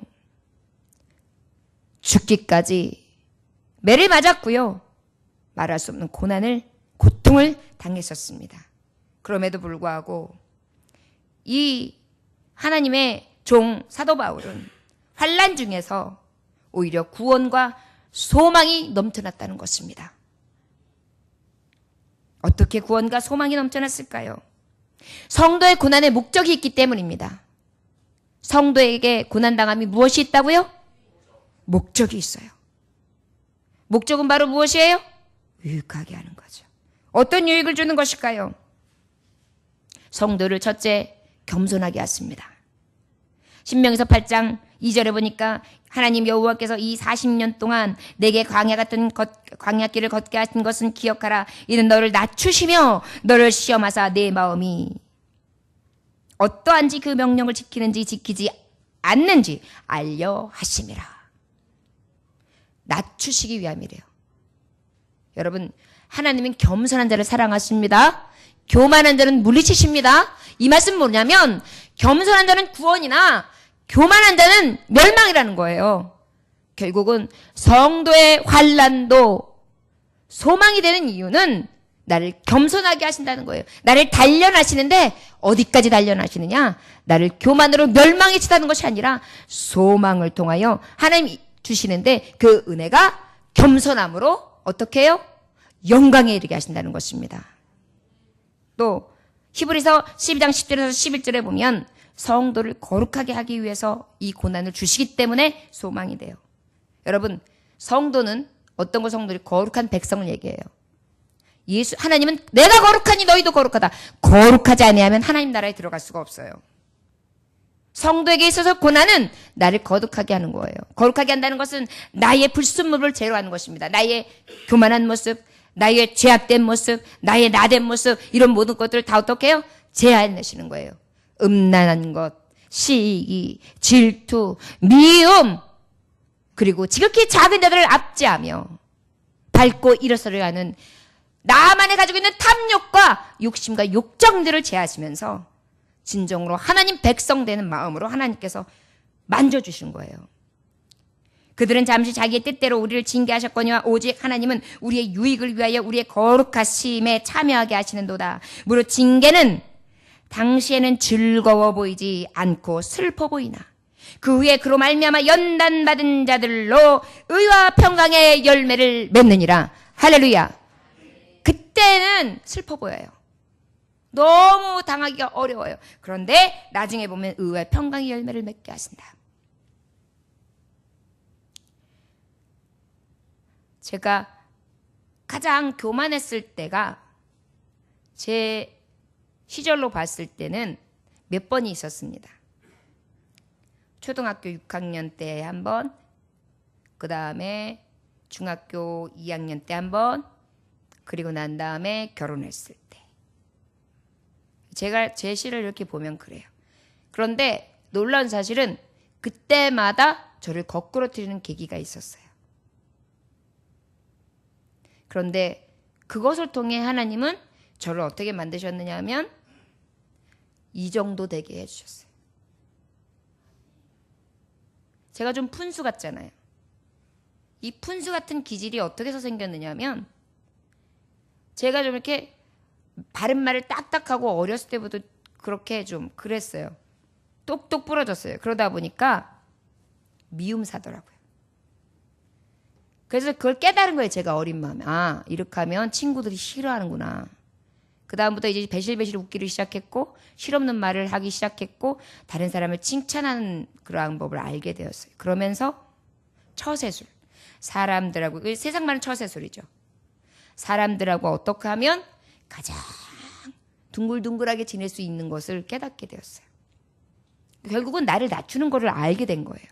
A: 죽기까지 매를 맞았고요. 말할 수 없는 고통을 당했었습니다. 그럼에도 불구하고 이 하나님의 종 사도 바울은 환난 중에서 오히려 구원과 소망이 넘쳐났다는 것입니다. 어떻게 구원과 소망이 넘쳐났을까요? 성도의 고난에 목적이 있기 때문입니다. 성도에게 고난당함이 무엇이 있다고요? 목적이 있어요. 목적은 바로 무엇이에요? 유익하게 하는 거죠. 어떤 유익을 주는 것일까요? 성도를 첫째 겸손하게 하십니다. 신명기서 8장 2절에 보니까 하나님 여호와께서 이 40년 동안 내게 광야길을 걷게 하신 것은 기억하라. 이는 너를 낮추시며 너를 시험하사 내 마음이 어떠한지 그 명령을 지키는지 지키지 않는지 알려 하심이라. 낮추시기 위함이래요. 여러분, 하나님은 겸손한 자를 사랑하십니다. 교만한 자는 물리치십니다. 이 말씀은 뭐냐면 겸손한 자는 구원이나 교만한 자는 멸망이라는 거예요. 결국은 성도의 환난도 소망이 되는 이유는 나를 겸손하게 하신다는 거예요. 나를 단련하시는데 어디까지 단련하시느냐? 나를 교만으로 멸망에 치다는 것이 아니라 소망을 통하여 하나님이 주시는데 그 은혜가 겸손함으로 어떻게 해요? 영광에 이르게 하신다는 것입니다. 또 히브리서 12장 10절에서 11절에 보면 성도를 거룩하게 하기 위해서 이 고난을 주시기 때문에 소망이 돼요. 여러분, 성도는 어떤 거 성도들이 거룩한 백성을 얘기해요. 하나님은 내가 거룩하니 너희도 거룩하다. 거룩하지 아니하면 하나님 나라에 들어갈 수가 없어요. 성도에게 있어서 고난은 나를 거룩하게 하는 거예요. 거룩하게 한다는 것은 나의 불순물을 제로하는 것입니다. 나의 교만한 모습, 나의 죄악된 모습, 나의 나된 모습, 이런 모든 것들을 다 어떻게 해요? 제한하시는 거예요. 음란한 것, 시기, 질투, 미움, 그리고 지극히 작은 자들을 압제하며 밟고 일어서려 하는 나만이 가지고 있는 탐욕과 욕심과 욕정들을 제하시면서 진정으로 하나님 백성 되는 마음으로 하나님께서 만져주신 거예요. 그들은 잠시 자기의 뜻대로 우리를 징계하셨거니와 오직 하나님은 우리의 유익을 위하여 우리의 거룩하심에 참여하게 하시는도다. 무릇 징계는 당시에는 즐거워 보이지 않고 슬퍼 보이나 그 후에 그로 말미암아 연단받은 자들로 의와 평강의 열매를 맺느니라. 할렐루야. 그때는 슬퍼 보여요. 너무 당하기가 어려워요. 그런데 나중에 보면 의와 평강의 열매를 맺게 하신다. 제가 가장 교만했을 때가 제 시절로 봤을 때는 몇 번이 있었습니다. 초등학교 6학년 때 한 번, 그 다음에 중학교 2학년 때 한 번, 그리고 난 다음에 결혼했을 때. 제가 제 시를 이렇게 보면 그래요. 그런데 놀라운 사실은 그때마다 저를 거꾸로뜨리는 계기가 있었어요. 그런데 그것을 통해 하나님은 저를 어떻게 만드셨느냐 하면 이 정도 되게 해주셨어요. 제가 좀 푼수 같잖아요. 이 푼수 같은 기질이 어떻게 해서 생겼느냐 하면 제가 좀 이렇게 바른 말을 딱딱하고 어렸을 때부터 그렇게 좀 그랬어요. 똑똑 부러졌어요. 그러다 보니까 미움 사더라고요. 그래서 그걸 깨달은 거예요. 제가 어린 마음에. 아, 이렇게 하면 친구들이 싫어하는구나. 그 다음부터 이제 배실배실 웃기를 시작했고 실없는 말을 하기 시작했고 다른 사람을 칭찬하는 그러한 법을 알게 되었어요. 그러면서 처세술. 사람들하고, 세상 말은 처세술이죠. 사람들하고 어떻게 하면 가장 둥글둥글하게 지낼 수 있는 것을 깨닫게 되었어요. 결국은 나를 낮추는 것을 알게 된 거예요.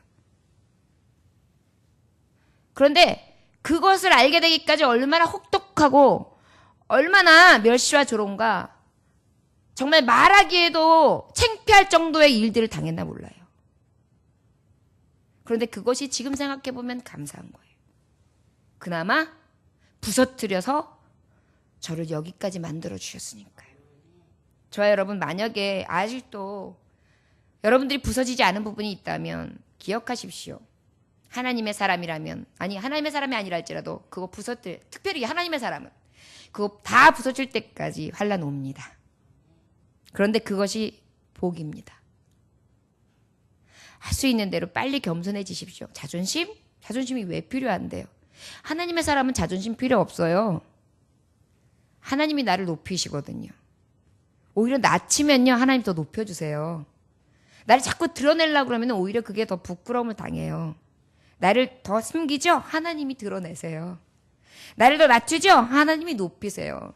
A: 그런데 그것을 알게 되기까지 얼마나 혹독하고 얼마나 멸시와 조롱과 정말 말하기에도 창피할 정도의 일들을 당했나 몰라요. 그런데 그것이 지금 생각해보면 감사한 거예요. 그나마 부서뜨려서 저를 여기까지 만들어주셨으니까요. 저와 여러분 만약에 아직도 여러분들이 부서지지 않은 부분이 있다면 기억하십시오. 하나님의 사람이라면, 아니 하나님의 사람이 아니라 할지라도 그거 특별히 하나님의 사람은 그거 다 부서질 때까지 환난 옵니다. 그런데 그것이 복입니다. 할 수 있는 대로 빨리 겸손해지십시오. 자존심이 왜 필요한데요? 하나님의 사람은 자존심 필요 없어요. 하나님이 나를 높이시거든요. 오히려 낮추면요 하나님 더 높여주세요. 나를 자꾸 드러내려고 그러면 오히려 그게 더 부끄러움을 당해요. 나를 더 숨기죠? 하나님이 드러내세요. 나를 더 낮추죠? 하나님이 높이세요.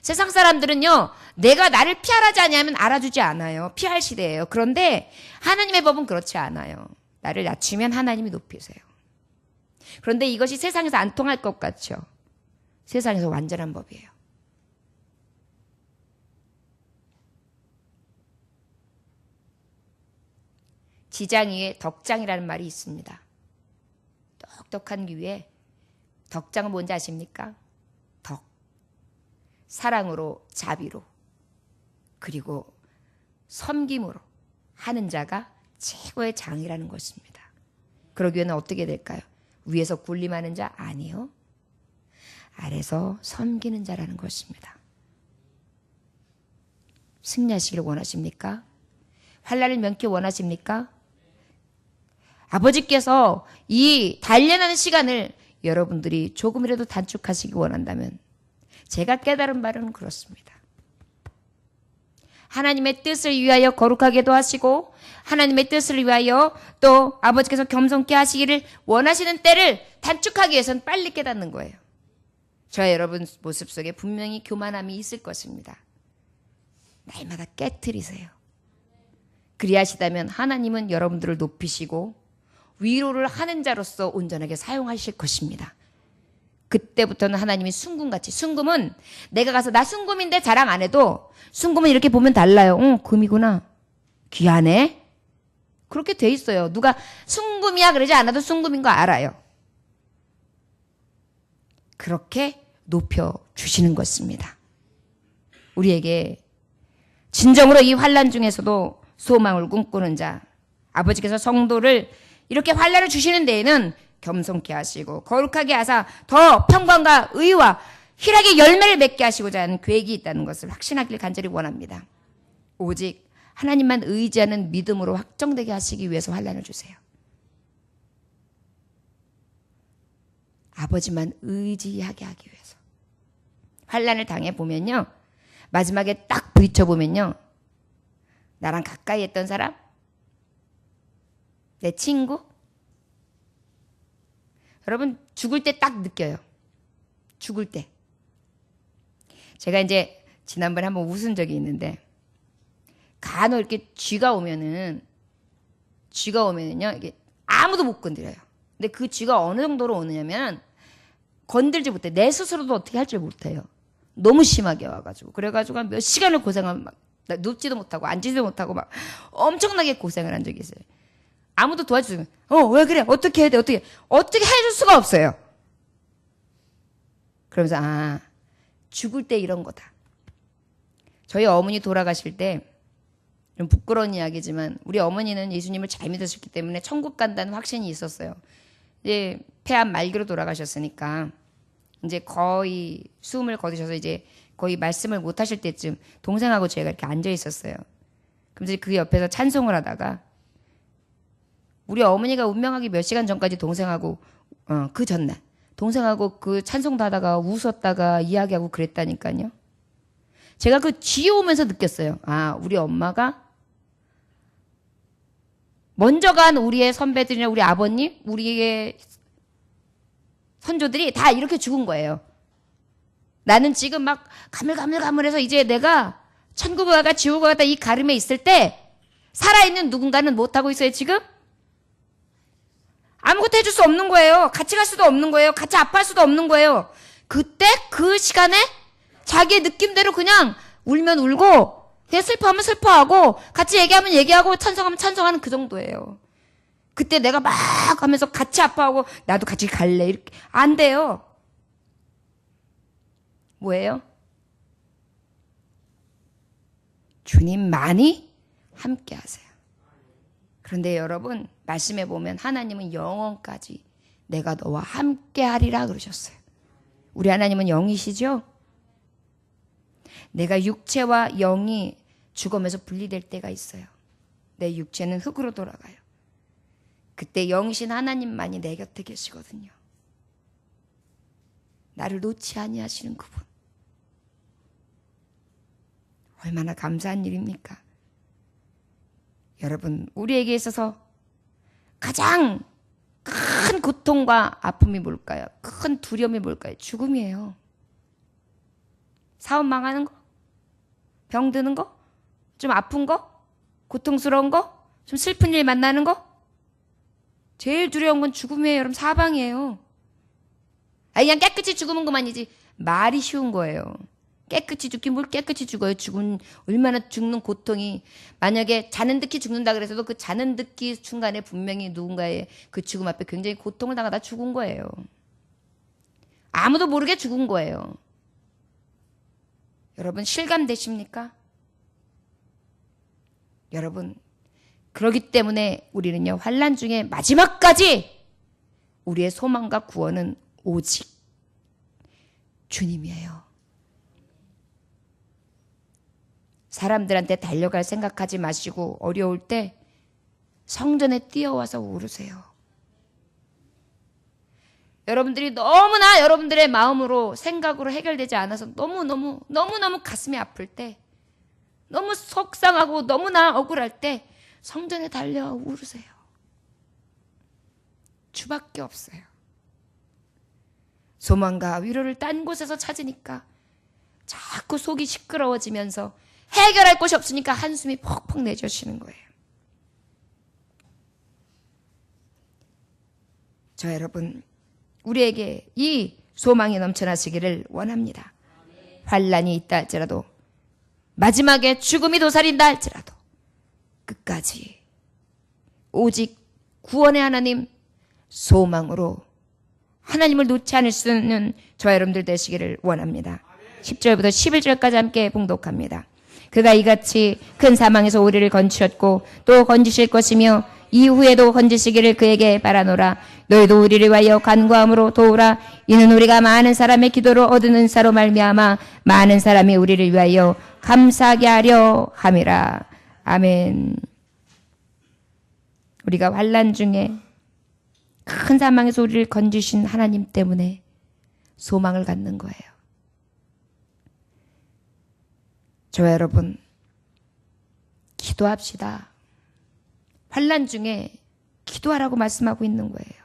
A: 세상 사람들은요, 내가 나를 피하라지 않으면 알아주지 않아요. 피할 시대예요. 그런데 하나님의 법은 그렇지 않아요. 나를 낮추면 하나님이 높이세요. 그런데 이것이 세상에서 안 통할 것 같죠? 세상에서 완전한 법이에요. 지장 위에 덕장이라는 말이 있습니다. 똑똑한 위에 덕장은 뭔지 아십니까? 덕. 사랑으로, 자비로, 그리고 섬김으로 하는 자가 최고의 장이라는 것입니다. 그러기 위해는 어떻게 될까요? 위에서 군림하는 자 아니요. 아래서 섬기는 자라는 것입니다. 승리하시기를 원하십니까? 환난을 면키 원하십니까? 아버지께서 이 단련하는 시간을 여러분들이 조금이라도 단축하시기 원한다면 제가 깨달은 바는 그렇습니다. 하나님의 뜻을 위하여 거룩하게도 하시고 하나님의 뜻을 위하여 또 아버지께서 겸손케 하시기를 원하시는 때를 단축하기 위해서는 빨리 깨닫는 거예요. 저와 여러분 모습 속에 분명히 교만함이 있을 것입니다. 날마다 깨트리세요. 그리하시다면 하나님은 여러분들을 높이시고 위로를 하는 자로서 온전하게 사용하실 것입니다. 그때부터는 하나님이 순금같이, 순금은 내가 가서 나 순금인데 자랑 안 해도 순금은 이렇게 보면 달라요. 금이구나. 귀하네. 그렇게 돼 있어요. 누가 순금이야 그러지 않아도 순금인 거 알아요. 그렇게 높여주시는 것입니다. 우리에게 진정으로 이 환난 중에서도 소망을 꿈꾸는 자, 아버지께서 성도를 이렇게 환난을 주시는 데에는 겸손케 하시고 거룩하게 하사 더 평강과 의와 희락의 열매를 맺게 하시고자 하는 계획이 있다는 것을 확신하기를 간절히 원합니다. 오직 하나님만 의지하는 믿음으로 확정되게 하시기 위해서 환난을 주세요. 아버지만 의지하게 하기 위해서. 환난을 당해보면요, 마지막에 딱 부딪혀보면요, 나랑 가까이 했던 사람, 내 친구, 여러분 죽을 때 딱 느껴요. 죽을 때. 제가 이제 지난번에 한번 웃은 적이 있는데, 간혹 이렇게 쥐가 오면은요, 이게 아무도 못 건드려요. 근데 그 쥐가 어느 정도로 오느냐면, 건들지 못해. 내 스스로도 어떻게 할 줄 못해요. 너무 심하게 와가지고. 그래가지고 몇 시간을 고생하면 막, 눕지도 못하고, 앉지도 못하고, 막 엄청나게 고생을 한 적이 있어요. 아무도 도와주면, 왜 그래? 어떻게 해야 돼? 어떻게 해줄 수가 없어요. 그러면서, 죽을 때 이런 거다. 저희 어머니 돌아가실 때, 좀 부끄러운 이야기지만, 우리 어머니는 예수님을 잘 믿으셨기 때문에 천국 간다는 확신이 있었어요. 이제 폐암 말기로 돌아가셨으니까, 이제 거의 숨을 거두셔서 이제 거의 말씀을 못 하실 때쯤 동생하고 제가 이렇게 앉아 있었어요. 그래서 그 옆에서 찬송을 하다가, 우리 어머니가 운명하기 몇 시간 전까지 동생하고 그 전날 동생하고 그 찬송도 하다가 웃었다가 이야기하고 그랬다니까요. 제가 그 쥐 오면서 느꼈어요. 우리 엄마가 먼저 간 우리의 선배들이나 우리 아버님, 우리의 선조들이 다 이렇게 죽은 거예요. 나는 지금 막 가물가물해서 이제 내가 천국을 가다 지옥을 가다 이 가름에 있을 때 살아있는 누군가는 못하고 있어요, 지금? 아무것도 해줄 수 없는 거예요. 같이 갈 수도 없는 거예요. 같이 아파할 수도 없는 거예요. 그때 그 시간에 자기의 느낌대로 그냥 울면 울고 그냥 슬퍼하면 슬퍼하고 같이 얘기하면 얘기하고 찬성하면 찬성하는 그 정도예요. 그때 내가 막 하면서 같이 아파하고 나도 같이 갈래 이렇게 안 돼요. 뭐예요? 주님만이 함께 하세요. 그런데 여러분 말씀해 보면 하나님은 영원까지 내가 너와 함께 하리라 그러셨어요. 우리 하나님은 영이시죠? 내가 육체와 영이 죽으면서 분리될 때가 있어요. 내 육체는 흙으로 돌아가요. 그때 영이신 하나님만이 내 곁에 계시거든요. 나를 놓지 아니하시는 그분. 얼마나 감사한 일입니까? 여러분, 우리에게 있어서 가장 큰 고통과 아픔이 뭘까요? 큰 두려움이 뭘까요? 죽음이에요. 사업 망하는 거? 병 드는 거? 좀 아픈 거? 고통스러운 거? 좀 슬픈 일 만나는 거? 제일 두려운 건 죽음이에요. 여러분, 사방이에요. 그냥 깨끗이 죽으면 그만이지. 말이 쉬운 거예요. 깨끗이 죽긴 뭘 깨끗이 죽어요. 얼마나 죽는 고통이. 만약에 자는 듯이 죽는다 그래서도 그 자는 듯이 순간에 분명히 누군가의 그 죽음 앞에 굉장히 고통을 당하다 죽은 거예요. 아무도 모르게 죽은 거예요. 여러분 실감되십니까? 여러분 그렇기 때문에 우리는요 환난 중에 마지막까지 우리의 소망과 구원은 오직 주님이에요. 사람들한테 달려갈 생각하지 마시고 어려울 때 성전에 뛰어와서 울으세요. 여러분들이 너무나 여러분들의 마음으로 생각으로 해결되지 않아서 너무너무 가슴이 아플 때 너무 속상하고 너무나 억울할 때 성전에 달려와 울으세요. 주밖에 없어요. 소망과 위로를 딴 곳에서 찾으니까 자꾸 속이 시끄러워지면서 해결할 곳이 없으니까 한숨이 퍽퍽 내쉬시는 거예요. 저 여러분 우리에게 이 소망이 넘쳐나시기를 원합니다. 환난이 있다 할지라도 마지막에 죽음이 도사린다 할지라도 끝까지 오직 구원의 하나님 소망으로 하나님을 놓지 않을 수 있는 저와 여러분들 되시기를 원합니다. 10절부터 11절까지 함께 봉독합니다. 그가 이같이 큰 사망에서 우리를 건지셨고 또 건지실 것이며 이후에도 건지시기를 그에게 바라노라. 너희도 우리를 위하여 간구함으로 도우라. 이는 우리가 많은 사람의 기도로 얻은 은사로 말미암아 많은 사람이 우리를 위하여 감사하게 하려 함이라. 아멘. 우리가 환난 중에 큰 사망에서 우리를 건지신 하나님 때문에 소망을 갖는 거예요. 저와 여러분, 기도합시다. 환난 중에 기도하라고 말씀하고 있는 거예요.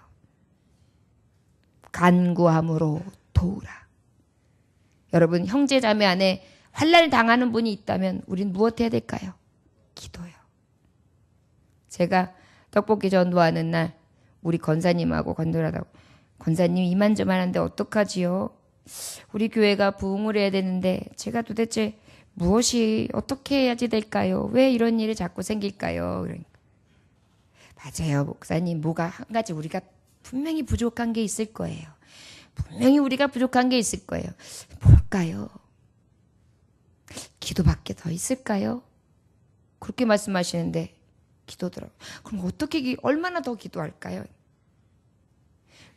A: 간구함으로 도우라. 여러분, 형제 자매 안에 환난을 당하는 분이 있다면 우린 무엇 해야 될까요? 기도요. 제가 떡볶이 전도하는 날 우리 권사님하고 건도하다고, 권사님 이만저만한데 어떡하지요? 우리 교회가 부흥을 해야 되는데 제가 도대체 무엇이 어떻게 해야지 될까요? 왜 이런 일이 자꾸 생길까요? 그러니까, 맞아요, 목사님. 뭐가 한 가지 우리가 분명히 부족한 게 있을 거예요. 분명히 우리가 부족한 게 있을 거예요. 뭘까요? 기도밖에 더 있을까요? 그렇게 말씀하시는데 기도더라고요. 그럼 어떻게, 얼마나 더 기도할까요?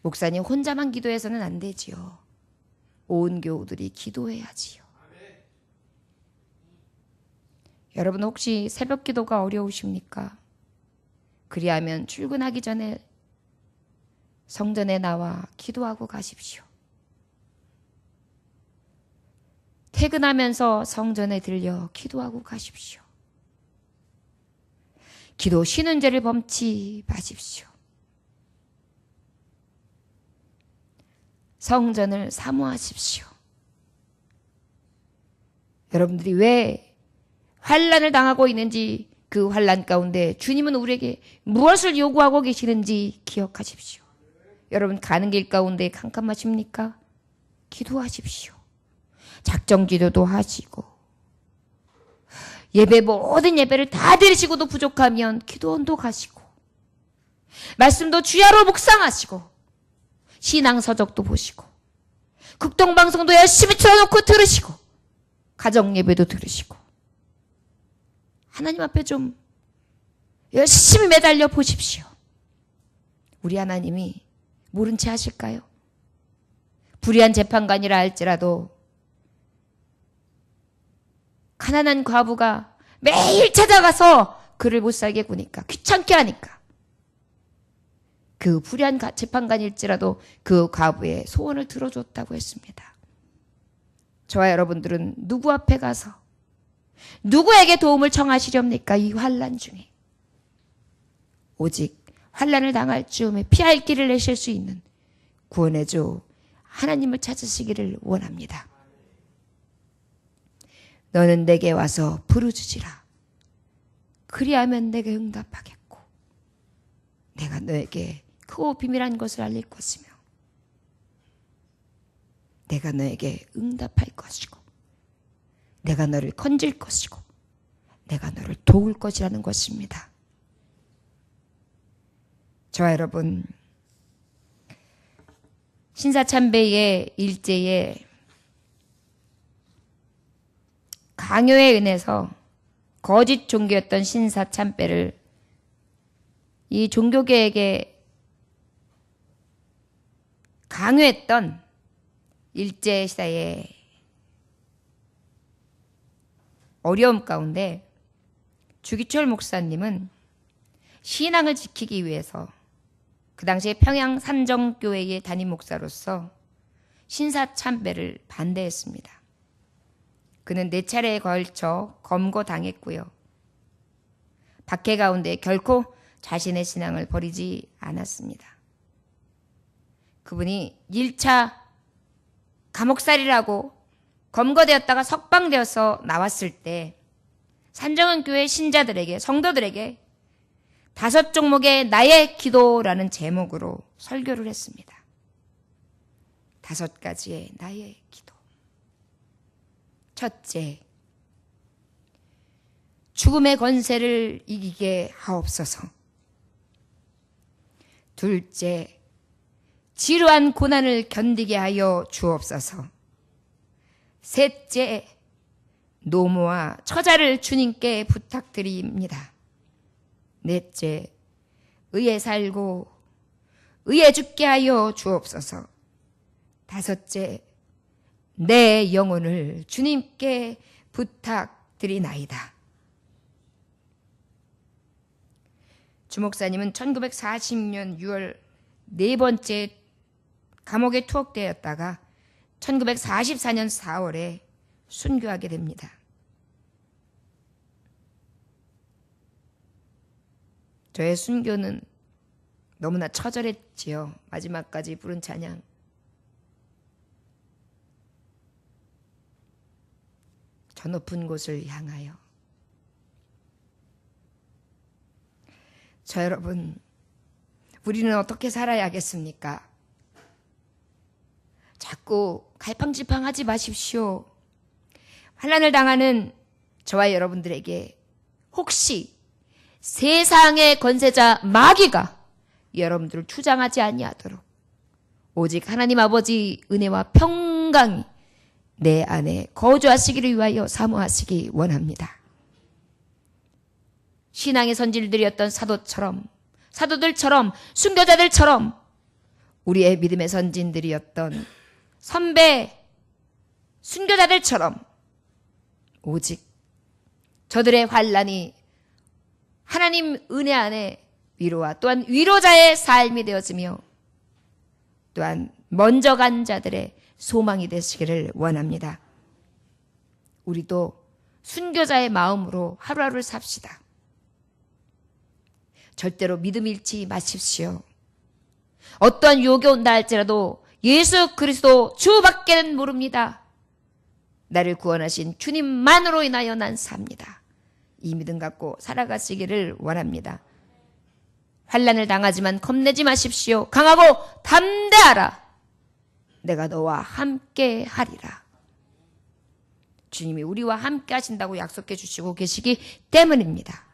A: 목사님 혼자만 기도해서는 안 되지요. 온 교우들이 기도해야지요. 여러분, 혹시 새벽 기도가 어려우십니까? 그리하면 출근하기 전에 성전에 나와 기도하고 가십시오. 퇴근하면서 성전에 들려 기도하고 가십시오. 기도 쉬는 죄를 범치 마십시오. 성전을 사모하십시오. 여러분들이 왜 환난을 당하고 있는지, 그 환난 가운데 주님은 우리에게 무엇을 요구하고 계시는지 기억하십시오. 여러분, 가는 길 가운데 캄캄하십니까? 기도하십시오. 작정 기도도 하시고, 예배, 모든 예배를 다 드리시고도 부족하면 기도원도 가시고, 말씀도 주야로 묵상하시고, 신앙서적도 보시고, 극동방송도 열심히 틀어놓고 들으시고, 가정예배도 들으시고, 하나님 앞에 좀 열심히 매달려 보십시오. 우리 하나님이 모른 채 하실까요? 불의한 재판관이라 할지라도 가난한 과부가 매일 찾아가서 그를 못 살게 구니까, 귀찮게 하니까, 그 불의한 재판관일지라도 그 과부의 소원을 들어줬다고 했습니다. 저와 여러분들은 누구 앞에 가서 누구에게 도움을 청하시렵니까? 이 환난 중에 오직 환난을 당할 즈음에 피할 길을 내실 수 있는 구원의 주 하나님을 찾으시기를 원합니다. 너는 내게 와서 부르짖으라. 그리하면 내게 응답하겠고, 내가 너에게 크고 비밀한 것을 알릴 것이며, 내가 너에게 응답할 것이고, 내가 너를 건질 것이고, 내가 너를 도울 것이라는 것입니다. 저와 여러분, 신사참배의 일제에 강요에 은해서 거짓 종교였던 신사참배를 이 종교계에게 강요했던 일제시대의 어려움 가운데 주기철 목사님은 신앙을 지키기 위해서 그 당시에 평양 삼정교회의 담임 목사로서 신사참배를 반대했습니다. 그는 4차례에 걸쳐 검거당했고요. 박해 가운데 결코 자신의 신앙을 버리지 않았습니다. 그분이 1차 감옥살이라고 검거되었다가 석방되어서 나왔을 때 산정은 교회 신자들에게, 성도들에게 5 종목의 나의 기도라는 제목으로 설교를 했습니다. 5 가지의 나의 기도. 첫째, 죽음의 권세를 이기게 하옵소서. 둘째, 지루한 고난을 견디게 하여 주옵소서. 셋째, 노모와 처자를 주님께 부탁드립니다. 넷째, 의에 살고 의에 죽게 하여 주옵소서. 5째, 내 영혼을 주님께 부탁드리나이다. 주목사님은 1940년 6월 네 번째 감옥에 투옥되었다가 1944년 4월에 순교하게 됩니다. 저의 순교는 너무나 처절했지요. 마지막까지 부른 찬양. 저 높은 곳을 향하여. 저 여러분, 우리는 어떻게 살아야겠습니까? 자꾸 갈팡질팡하지 마십시오. 환난을 당하는 저와 여러분들에게 혹시 세상의 권세자 마귀가 여러분들을 주장하지 아니하도록 오직 하나님 아버지 은혜와 평강이 내 안에 거주하시기를 위하여 사모하시기 원합니다. 신앙의 선질들이었던 사도들처럼 순교자들처럼 우리의 믿음의 선진들이었던 선배 순교자들처럼 오직 저들의 환난이 하나님 은혜 안에 위로와 또한 위로자의 삶이 되어지며 또한 먼저 간 자들의 소망이 되시기를 원합니다. 우리도 순교자의 마음으로 하루하루를 삽시다. 절대로 믿음 잃지 마십시오. 어떠한 유혹이 온다 할지라도 예수 그리스도 주밖에는 모릅니다. 나를 구원하신 주님만으로 인하여 난 삽니다. 이 믿음 갖고 살아가시기를 원합니다. 환난을 당하지만 겁내지 마십시오. 강하고 담대하라. 내가 너와 함께 하리라. 주님이 우리와 함께 하신다고 약속해 주시고 계시기 때문입니다.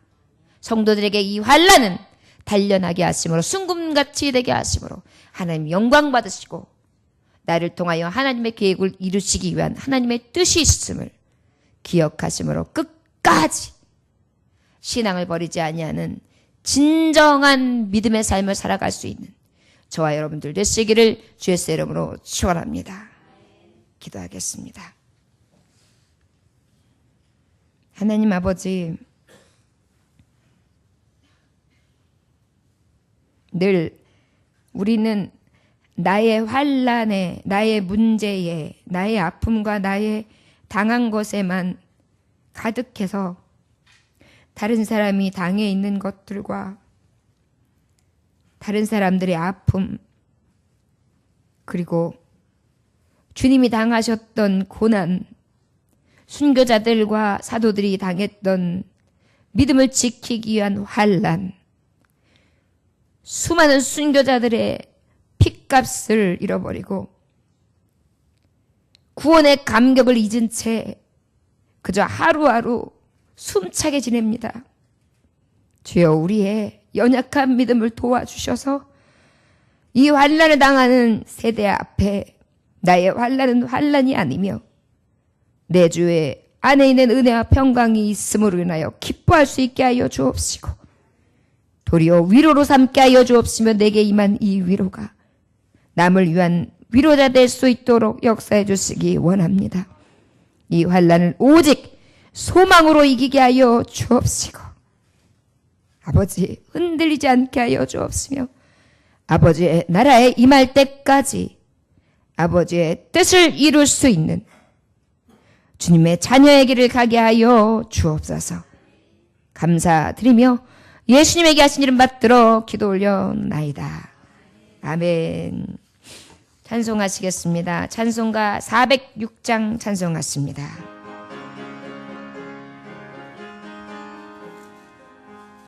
A: 성도들에게 이 환난은 단련하게 하심으로 순금같이 되게 하심으로 하나님 영광 받으시고 나를 통하여 하나님의 계획을 이루시기 위한 하나님의 뜻이 있음을 기억하심으로 끝까지 신앙을 버리지 아니하는 진정한 믿음의 삶을 살아갈 수 있는 저와 여러분들 되시기를 주의 이름으로 축원합니다. 기도하겠습니다. 하나님 아버지, 늘 우리는 나의 환난에, 나의 문제에, 나의 아픔과 나의 당한 것에만 가득해서 다른 사람이 당해 있는 것들과 다른 사람들의 아픔, 그리고 주님이 당하셨던 고난, 순교자들과 사도들이 당했던 믿음을 지키기 위한 환난, 수많은 순교자들의 핏값을 잃어버리고 구원의 감격을 잊은 채 그저 하루하루 숨차게 지냅니다. 주여, 우리의 연약한 믿음을 도와주셔서 이 환난을 당하는 세대 앞에 나의 환난은 환난이 아니며 내 주의 안에 있는 은혜와 평강이 있음으로 인하여 기뻐할 수 있게 하여 주옵시고 도리어 위로로 삼게 하여 주옵시며 내게 임한 이 위로가 남을 위한 위로자 될 수 있도록 역사해 주시기 원합니다. 이 환난을 오직 소망으로 이기게 하여 주옵시고 아버지 흔들리지 않게 하여 주옵시며 아버지의 나라에 임할 때까지 아버지의 뜻을 이룰 수 있는 주님의 자녀의 길을 가게 하여 주옵소서. 감사드리며 예수님에게 하신 이름 받들어 기도 올려나이다. 아멘. 찬송하시겠습니다. 찬송가 406장 찬송하십니다.